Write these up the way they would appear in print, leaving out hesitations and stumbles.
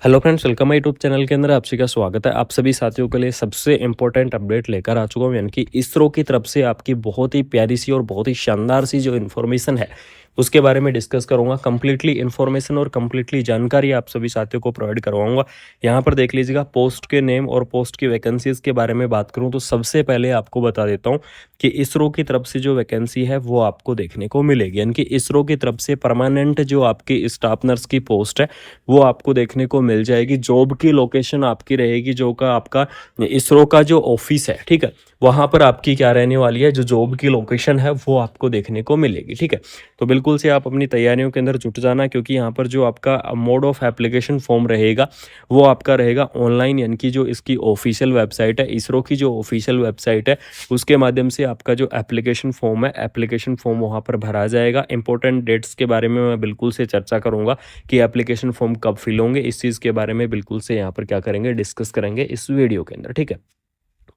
Hello friends, welcome my YouTube channel के अंदर आप सभी का स्वागत है। आप सभी साथियों के लिए सबसे इम्पोर्टेंट अपडेट लेकर आ चुका हूँ, यानी कि इसरो की तरफ से आपकी बहुत ही प्यारी सी और बहुत ही शानदार सी जो इन्फॉर्मेशन है उसके बारे में डिस्कस करूंगा। कंप्लीटली इन्फॉर्मेशन और कंप्लीटली जानकारी आप सभी साथियों को प्रोवाइड करवाऊंगा। यहाँ पर देख लीजिएगा, पोस्ट के नेम और पोस्ट की वैकेंसीज के बारे में बात करूँ तो सबसे पहले आपको बता देता हूँ कि इसरो की तरफ से जो वैकेंसी है वो आपको देखने को मिलेगी, यानी कि इसरो की तरफ से परमानेंट जो आपकी स्टाफ नर्स की पोस्ट है वो आपको देखने को मिल जाएगी। जॉब की लोकेशन आपकी रहेगी जो का आपका इसरो का जो ऑफिस है, ठीक है, वहां पर आपकी क्या रहने वाली है, जो जॉब की लोकेशन है वो आपको देखने को मिलेगी। ठीक है, तो बिल्कुल से आप अपनी तैयारियों के अंदर जुट जाना, क्योंकि यहाँ पर जो आपका मोड ऑफ एप्लीकेशन फॉर्म रहेगा वो आपका रहेगा ऑनलाइन, यानी कि जो इसकी ऑफिशियल वेबसाइट है, इसरो की जो ऑफिशियल वेबसाइट है उसके माध्यम से आपका जो एप्लीकेशन फॉर्म है, एप्लीकेशन फॉर्म वहाँ पर भरा जाएगा। इंपॉर्टेंट डेट्स के बारे में मैं बिल्कुल से चर्चा करूंगा कि एप्लीकेशन फॉर्म कब फिल होंगे, इस चीज़ के बारे में बिल्कुल से यहाँ पर क्या करेंगे, डिस्कस करेंगे इस वीडियो के अंदर। ठीक है,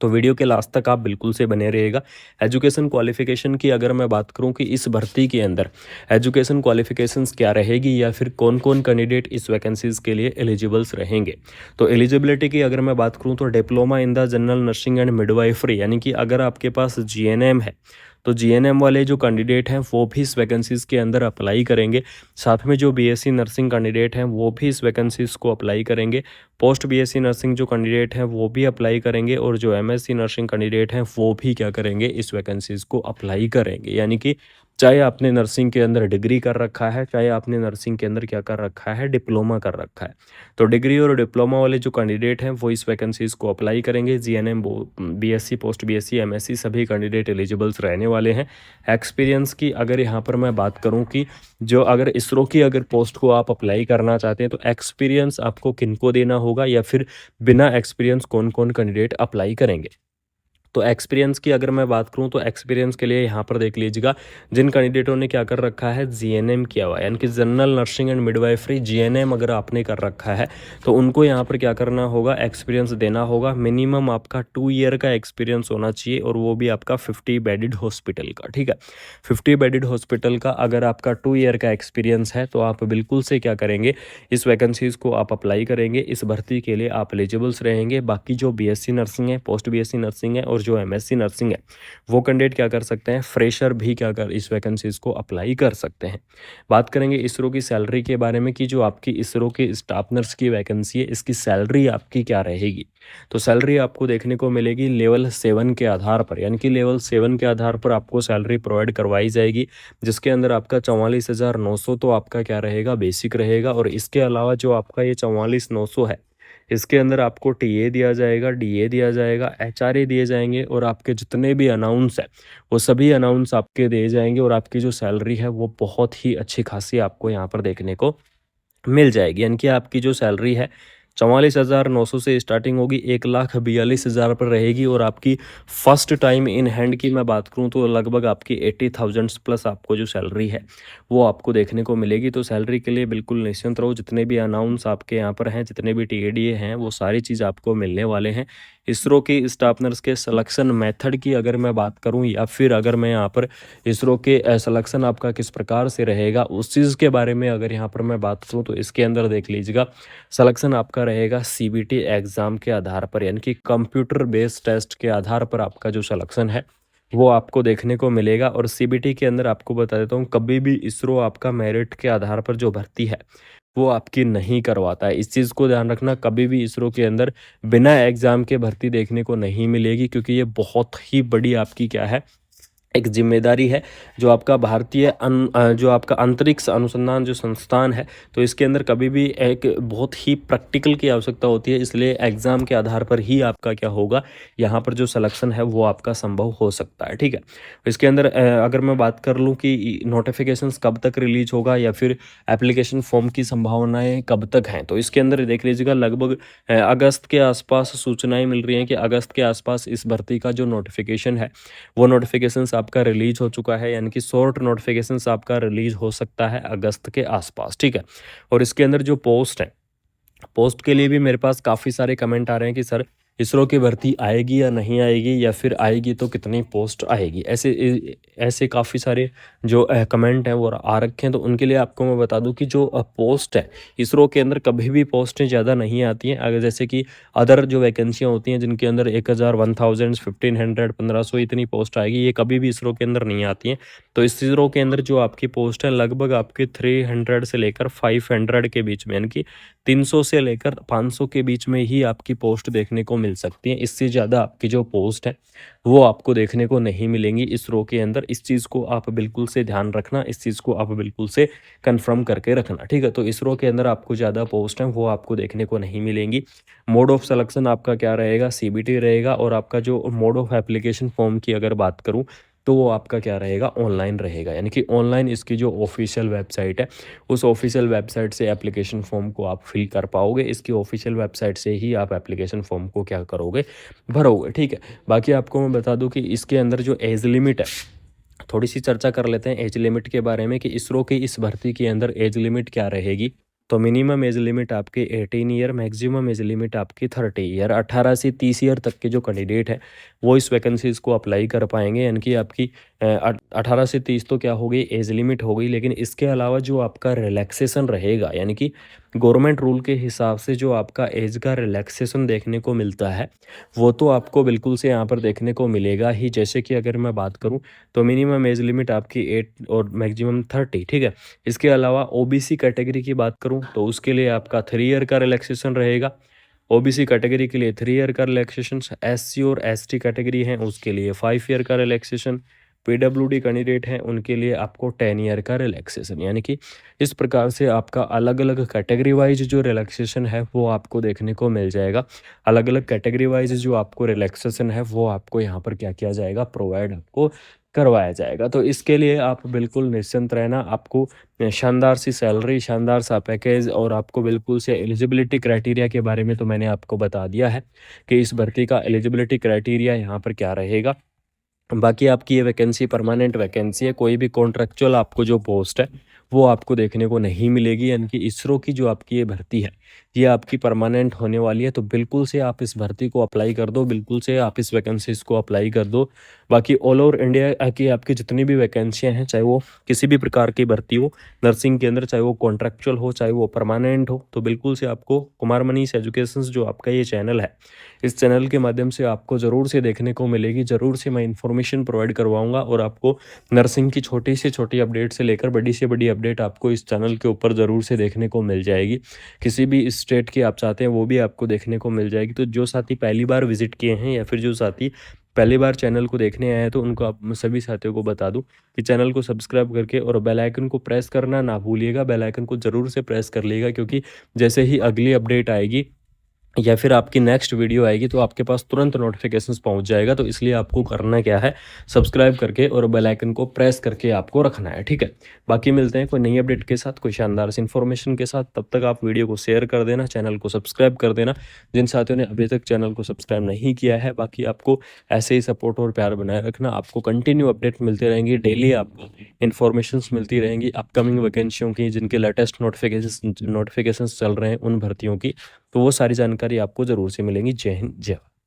तो वीडियो के लास्ट तक आप बिल्कुल से बने रहिएगा। एजुकेशन क्वालिफिकेशन की अगर मैं बात करूं कि इस भर्ती के अंदर एजुकेशन क्वालिफिकेशंस क्या रहेगी या फिर कौन कौन कैंडिडेट इस वैकेंसीज के लिए एलिजिबल्स रहेंगे, तो एलिजिबिलिटी की अगर मैं बात करूं तो diploma in the general nursing and midwifery, यानी कि अगर आपके पास जीएनएम है तो जीएनएम वाले जो कैंडिडेट हैं वो भी इस वैकेंसीज के अंदर अप्लाई करेंगे। साथ में जो बीएससी नर्सिंग कैंडिडेट हैं वो भी इस वैकेंसीज को अप्लाई करेंगे। पोस्ट बीएससी नर्सिंग जो कैंडिडेट हैं वो भी अप्लाई करेंगे, और जो एमएससी नर्सिंग कैंडिडेट हैं वो भी क्या करेंगे, इस वैकेंसीज को अप्लाई करेंगे। यानी कि चाहे आपने नर्सिंग के अंदर डिग्री कर रखा है, चाहे आपने नर्सिंग के अंदर क्या कर रखा है, डिप्लोमा कर रखा है, तो डिग्री और डिप्लोमा वाले जो कैंडिडेट हैं वो इस वैकेंसीज को अप्लाई करेंगे। GNM, BSc, post BSc, MSc सभी कैंडिडेट एलिजिबल्स रहने वाले हैं। एक्सपीरियंस की अगर यहाँ पर मैं बात करूँ कि जो अगर इसरो की अगर पोस्ट को आप अप्लाई करना चाहते हैं तो एक्सपीरियंस आपको किनको देना होगा या फिर बिना एक्सपीरियंस कौन कौन कैंडिडेट अप्लाई करेंगे। तो एक्सपीरियंस की अगर मैं बात करूं तो एक्सपीरियंस के लिए यहाँ पर देख लीजिएगा, जिन कैंडिडेटों ने क्या कर रखा है, जीएनएम किया हुआ है, यानी कि general nursing and midwifery GNM अगर आपने कर रखा है तो उनको यहाँ पर क्या करना होगा, एक्सपीरियंस देना होगा। मिनिमम आपका 2 ईयर का एक्सपीरियंस होना चाहिए, और वो भी आपका 50 बेडेड हॉस्पिटल का। ठीक है, 50 बेडेड हॉस्पिटल का अगर आपका 2 ईयर का एक्सपीरियंस है तो आप बिल्कुल से क्या करेंगे, इस वैकेंसीज को आप अप्लाई करेंगे, इस भर्ती के लिए आप एलिजिबल्स रहेंगे। बाकी जो बीएससी नर्सिंग है, पोस्ट बीएससी नर्सिंग है और जो एमएससी नर्सिंग है वो कैंडिडेट क्या कर सकते हैं, फ्रेशर भी क्या कर इस वैकेंसीज को अप्लाई कर सकते हैं। बात करेंगे इसरो की सैलरी के बारे में कि जो आपकी इसरो की स्टाफ नर्स की वैकेंसी है इसकी सैलरी आपकी क्या रहेगी, तो सैलरी आपको देखने को मिलेगी लेवल 7 के आधार पर, यानी कि लेवल 7 के आधार पर आपको सैलरी प्रोवाइड करवाई जाएगी, जिसके अंदर आपका 44,900 तो आपका क्या रहेगा, बेसिक रहेगा। और इसके अलावा जो आपका ये 44,900 है इसके अंदर आपको टीए दिया जाएगा, डीए दिया जाएगा, एचआरए दिए जाएंगे, और आपके जितने भी अनाउंस है वो सभी अनाउंस आपके दिए जाएंगे, और आपकी जो सैलरी है वो बहुत ही अच्छी खासी आपको यहाँ पर देखने को मिल जाएगी। यानी कि आपकी जो सैलरी है 44,900 से स्टार्टिंग होगी, 1,42,000 पर रहेगी, और आपकी फर्स्ट टाइम इन हैंड की मैं बात करूं तो लगभग आपकी 80,000 प्लस आपको जो सैलरी है वो आपको देखने को मिलेगी। तो सैलरी के लिए बिल्कुल निश्चिंत रहो, जितने भी अनाउंस आपके यहाँ पर हैं, जितने भी टीएडीए हैं, वो सारी चीज़ आपको मिलने वाले हैं। इसरो की स्टाफ नर्स के सिलेक्शन मेथड की अगर मैं बात करूं या फिर अगर मैं यहाँ पर इसरो के सिलेक्शन आपका किस प्रकार से रहेगा उस चीज़ के बारे में अगर यहाँ पर मैं बात करूं तो इसके अंदर देख लीजिएगा, सिलेक्शन आपका रहेगा सीबीटी एग्ज़ाम के आधार पर, यानी कि कंप्यूटर बेस्ड टेस्ट के आधार पर आपका जो सिलेक्शन है वो आपको देखने को मिलेगा। और सीबीटी के अंदर आपको बता देता हूँ, कभी भी इसरो आपका मेरिट के आधार पर जो भर्ती है वो आपकी नहीं करवाता है। इस चीज़ को ध्यान रखना, कभी भी इसरो के अंदर बिना एग्ज़ाम के भर्ती देखने को नहीं मिलेगी, क्योंकि ये बहुत ही बड़ी आपकी क्या है, एक जिम्मेदारी है। जो आपका भारतीय जो आपका अंतरिक्ष अनुसंधान जो संस्थान है, तो इसके अंदर कभी भी एक बहुत ही प्रैक्टिकल की आवश्यकता होती है, इसलिए एग्ज़ाम के आधार पर ही आपका क्या होगा, यहाँ पर जो सिलेक्शन है वो आपका संभव हो सकता है। ठीक है, इसके अंदर अगर मैं बात कर लूँ कि नोटिफिकेशंस कब तक रिलीज होगा या फिर एप्लीकेशन फॉर्म की संभावनाएं कब तक हैं, तो इसके अंदर देख लीजिएगा लगभग अगस्त के आसपास सूचनाएं मिल रही हैं कि अगस्त के आसपास इस भर्ती का जो नोटिफिकेशन है वो नोटिफिकेशंस आपका रिलीज हो चुका है, यानी कि शॉर्ट नोटिफिकेशंस आपका रिलीज हो सकता है अगस्त के आसपास। ठीक है, और इसके अंदर जो पोस्ट है, पोस्ट के लिए भी मेरे पास काफ़ी सारे कमेंट आ रहे हैं कि सर इसरो की भर्ती आएगी या नहीं आएगी, या फिर आएगी तो कितनी पोस्ट आएगी। ऐसे काफ़ी सारे जो कमेंट हैं वो आ रखे हैं। तो उनके लिए आपको मैं बता दूं कि जो पोस्ट है इसरो के अंदर कभी भी पोस्टें ज़्यादा नहीं आती हैं। अगर जैसे कि अदर जो वैकेंसियाँ होती हैं जिनके अंदर 1000, 1000, 1500, 1500 इतनी पोस्ट आएगी, ये कभी भी इसरो के अंदर नहीं आती हैं। तो इसरो के अंदर जो आपकी पोस्ट है लगभग आपके 300 से लेकर 500 के बीच में, यानी कि 300 से लेकर 500 के बीच में ही आपकी पोस्ट देखने को मिल सकती है। इससे ज़्यादा आपकी जो पोस्ट है वो आपको देखने को नहीं मिलेंगी इसरो के अंदर। इस चीज़ को आप बिल्कुल से ध्यान रखना, इस चीज़ को आप बिल्कुल से कंफर्म करके रखना, ठीक है। तो इसरो के अंदर आपको ज़्यादा पोस्ट हैं वो आपको देखने को नहीं मिलेंगी। मोड ऑफ सिलेक्शन आपका क्या रहेगा, सीबीटी रहेगा। और आपका जो मोड ऑफ एप्लीकेशन फॉर्म की अगर बात करूँ तो वो आपका क्या रहेगा, ऑनलाइन रहेगा। यानी कि ऑनलाइन इसकी जो ऑफिशियल वेबसाइट है उस ऑफिशियल वेबसाइट से एप्लीकेशन फॉर्म को आप फिल कर पाओगे। इसकी ऑफिशियल वेबसाइट से ही आप एप्लीकेशन फॉर्म को क्या करोगे, भरोगे, ठीक है। बाकी आपको मैं बता दूं कि इसके अंदर जो एज लिमिट है, थोड़ी सी चर्चा कर लेते हैं एज लिमिट के बारे में कि इसरो की इस भर्ती के अंदर एज लिमिट क्या रहेगी। तो मिनिमम एज लिमिट आपकी 18 ईयर, मैक्सिमम एज लिमिट आपकी 30 ईयर। 18 से 30 ईयर तक के जो कैंडिडेट हैं वो इस वैकेंसीज़ को अप्लाई कर पाएंगे। यानी कि आपकी 18 से 30 तो क्या हो गई, एज लिमिट हो गई। लेकिन इसके अलावा जो आपका रिलैक्सेशन रहेगा, यानी कि गवर्नमेंट रूल के हिसाब से जो आपका एज का रिलैक्सेशन देखने को मिलता है वो तो आपको बिल्कुल से यहाँ पर देखने को मिलेगा ही। जैसे कि अगर मैं बात करूँ तो मिनिमम एज लिमिट आपकी 8 और मैक्सिमम 30, ठीक है। इसके अलावा ओबीसी कैटेगरी की बात करूं तो उसके लिए आपका 3 ईयर का रिलैक्सेशन रहेगा। ओबीसी कैटेगरी के लिए 3 ईयर का रिलैक्सेशन। एससी और एसटी कैटेगरी हैं उसके लिए 5 ईयर का रिलैक्सेशन। पीडब्ल्यूडी कैंडिडेट हैं उनके लिए आपको 10 ईयर का रिलैक्सेशन। यानी कि इस प्रकार से आपका अलग अलग कैटेगरी वाइज जो रिलैक्सेशन है वो आपको देखने को मिल जाएगा। अलग अलग कैटेगरी वाइज जो आपको रिलैक्सेशन है वो आपको यहाँ पर क्या किया जाएगा, प्रोवाइड आपको करवाया जाएगा। तो इसके लिए आप बिल्कुल निश्चिंत रहना। आपको शानदार सी सैलरी, शानदार सा पैकेज और आपको बिल्कुल से एलिजिबिलिटी क्राइटेरिया के बारे में तो मैंने आपको बता दिया है कि इस भर्ती का एलिजिबिलिटी क्राइटेरिया यहाँ पर क्या रहेगा। बाकी आपकी ये वैकेंसी परमानेंट वैकेंसी है, कोई भी कॉन्ट्रैक्चुअल आपको जो पोस्ट है वो आपको देखने को नहीं मिलेगी। यानी कि इसरो की जो आपकी ये भर्ती है ये आपकी परमानेंट होने वाली है। तो बिल्कुल से आप इस भर्ती को अप्लाई कर दो, बिल्कुल से आप इस वैकेंसीज को अप्लाई कर दो। बाकी ऑल ओवर इंडिया की आपकी जितनी भी वैकेंसियाँ हैं, चाहे वो किसी भी प्रकार की भर्ती हो नर्सिंग के अंदर, चाहे वो कॉन्ट्रैक्चुअल हो चाहे वो परमानेंट हो, तो बिल्कुल से आपको कुमार मनीष एजुकेशन जो आपका ये चैनल है, इस चैनल के माध्यम से आपको ज़रूर से देखने को मिलेगी। ज़रूर से मैं इन्फॉर्मेशन प्रोवाइड करवाऊंगा और आपको नर्सिंग की छोटी से छोटी अपडेट से लेकर बड़ी से बड़ी अपडेट आपको इस चैनल के ऊपर ज़रूर से देखने को मिल जाएगी। किसी भी स्टेट की आप चाहते हैं वो भी आपको देखने को मिल जाएगी। तो जो साथी पहली बार विजिट किए हैं या फिर जो साथी पहली बार चैनल को देखने आए हैं तो उनको आप सभी साथियों को बता दूं कि चैनल को सब्सक्राइब करके और बेल आइकन को प्रेस करना ना भूलिएगा। बेल आइकन को ज़रूर से प्रेस कर लीजिएगा, क्योंकि जैसे ही अगली अपडेट आएगी या फिर आपकी नेक्स्ट वीडियो आएगी तो आपके पास तुरंत नोटिफिकेशंस पहुंच जाएगा। तो इसलिए आपको करना क्या है, सब्सक्राइब करके और बेल आइकन को प्रेस करके आपको रखना है, ठीक है। बाकी मिलते हैं कोई नई अपडेट के साथ, कोई शानदार सी इन्फॉर्मेशन के साथ। तब तक आप वीडियो को शेयर कर देना, चैनल को सब्सक्राइब कर देना जिन साथियों ने अभी तक चैनल को सब्सक्राइब नहीं किया है। बाकी आपको ऐसे ही सपोर्ट और प्यार बनाए रखना। आपको कंटिन्यू अपडेट मिलती रहेंगी, डेली आपको इन्फॉर्मेशन मिलती रहेंगी अपकमिंग वैकेंसियों की, जिनके लेटेस्ट नोटिफिकेशन चल रहे हैं उन भर्तियों की। तो वो सारी जानकारी आपको ज़रूर से मिलेंगी। जय हिंद, जय भारत।